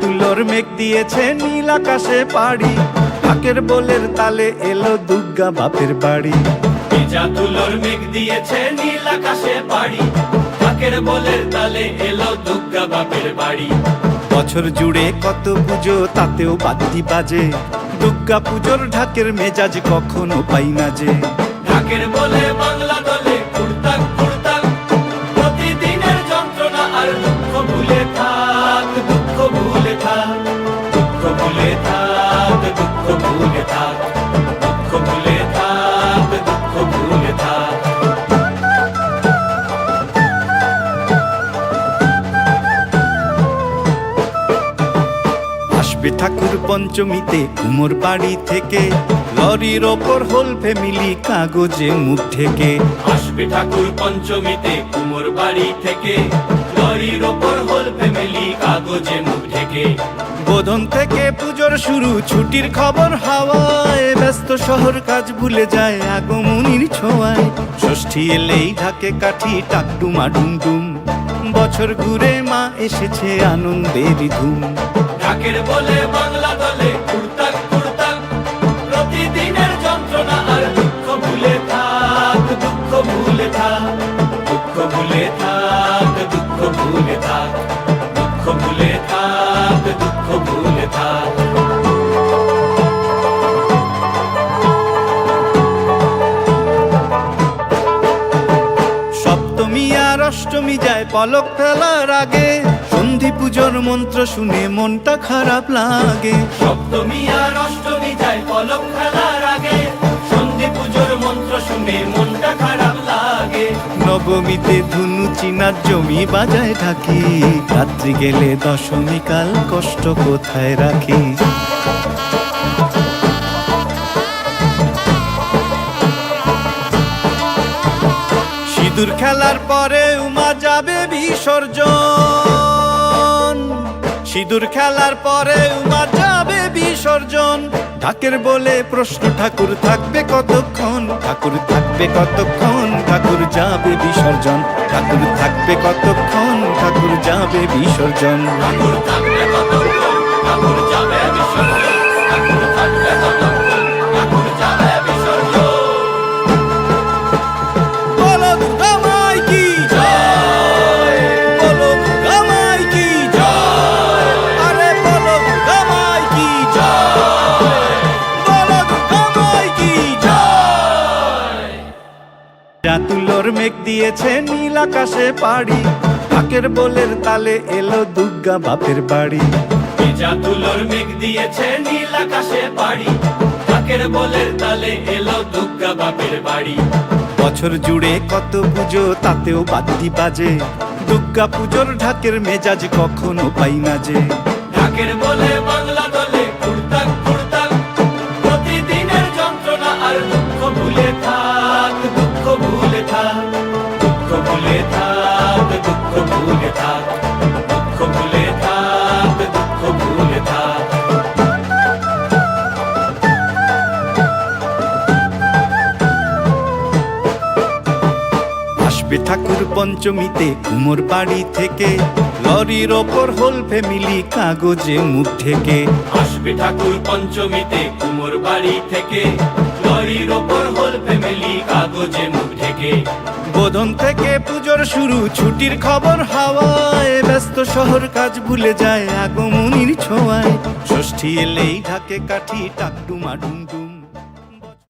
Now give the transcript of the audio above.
তুলোর মেঘ দিয়েছে নীল আকাশে পাড়ি, ঢাকের বোলের তালে এলো দুর্গা বাপের বাড়ি। তুলোর মেঘ দিয়েছে নীল আকাশে পাড়ি, ঢাকের বোলের তালে এলো দুর্গা বাপের বাড়ি। বছর জুড়ে কত পুজো তাতেও বাদ্যি বাজে, দুর্গা পুজোর ঢাকের মেজাজ কখনো পাই না যে। ঢাকের বলে বাংলা দলে কুড়তাক কুড়তাক, প্রতিদিনের যন্ত্রণা আর দুঃখ ভুলে থাক, দুঃখ ভুলে থাক, দুঃখ ভুলে থাক, দুঃখ ভুলে থাক, দুঃখ ভুলে থাক, দুঃখ ভুলে থাক। আসবে ঠাকুর পঞ্চমীতে কুমোর বাড়ি থেকে, লরির ওপর হোল ফ্যামিলি কাগজে মুখ ঢেকে। আসবে ঠাকুর পঞ্চমীতে কুমোর বাড়ি থেকে, লরির ওপর হোল ফ্যামিলি কাগজে মুখ ঢেকে। বোধন থেকে পুজোর শুরু, ছুটির খবর হাওয়ায়, ব্যস্ত শহর কাজ ভুলে যায় আগমনীর ছোঁয়ায়। ষষ্ঠী এলেই ঢাকে কাঠি টাকডুমা ডুমডুম, বছর ঘুরে মা এসেছে আনন্দের ধুম। ঢাকের বলে বাংলা দলে কুড়তাক কুড়তাক, প্রতিদিনের যন্ত্রণা আর দুঃখ ভুলে থাক, দুঃখ ভুলে থাক, দুঃখ ভুলে থাক, দুঃখ ভুলে থাক, দুঃখ ভুলে থাক, দুঃখ ভুলে থাক। সপ্তমী আর অষ্টমী যায় পলক ফেলার আগে, সন্ধি পুজোর মন্ত্র শুনে মনটা খারাপ লাগে। সপ্তমী আর অষ্টমী যায় পলক ফেলার আগে, সন্ধি পুজোর মন্ত্র শুনে মনটা খারাপ লাগে। নবমীতে ধুনু চিনার জমি বাজায় থাকি, রাত্রি গেলে দশমী কাল কষ্ট কোথায় রাখি। সিঁদুর খেলার পরে উমা যাবে বিসর্জন, সিঁদুর খেলার পরে উমা যাবে বিসর্জন। ঢাকের বলে প্রশ্ন ঠাকুর থাকবে কতক্ষণ, ঠাকুর থাকবে কতক্ষণ, ঠাকুর যাবে বিসর্জন। ঠাকুর থাকবে কতক্ষণ, ঠাকুর যাবে বিসর্জন। ঠাকুর থাকবে কতক্ষণ, ঠাকুর যাবে বিসর্জন। ঠাকুর থাকবে কতক্ষণ, ঠাকুর যাবে বিসর্জন। বলো দুর্গা মাই কি জয়, বলো দুর্গা মাই কি জয়, আরে বলো দুর্গা মাই কি জয়, বলো দুর্গা মাই কি জয়। তুলোর মেঘ দিয়েছে নীল আকাশে পাড়ি, ঢাকের বোলের তালে এলো দুর্গা বাপের বাড়ি। তুলোর মেঘ দিয়েছে নীল আকাশে পাড়ি, ঢাকের বোলের তালে এলো দুর্গা বাপের বাড়ি। বছর জুড়ে কত পুজো তাতেও বাদ্যি বাজে, দুর্গা পুজোর ঢাকের মেজাজ কখনো পাই না যে। ঢাকের বলে বাংলা দলে কুড়তাক কুড়তাক, প্রতিদিনের যন্ত্রণা আর দুঃখ ভুলে থাক, দুঃখ ভুলে থাক, দুঃখ ভুলে থাক, দুঃখ ভুলে থাক, দুঃখ ভুলে থাক, দুঃখ ভুলে থাক। আসবে ঠাকুর পঞ্চমীতে কুমোর বাড়ি থেকে, লরির ওপর হোল ফ্যামিলি কাগজে মুখ ঢেকে। আসবে ঠাকুর পঞ্চমীতে কুমোর বাড়ি থেকে, লরির ওপর হোল ফ্যামিলি কাগজে মুখ ঢেকে। বোধন থেকে পুজোর শুরু, ছুটির খবর হাওয়ায়, ব্যস্ত শহর কাজ ভুলে যায় আগমনীর ছোঁয়ায়। ষষ্ঠী এলেই ঢাকে কাঠি টাকডুমা ডুমডুম,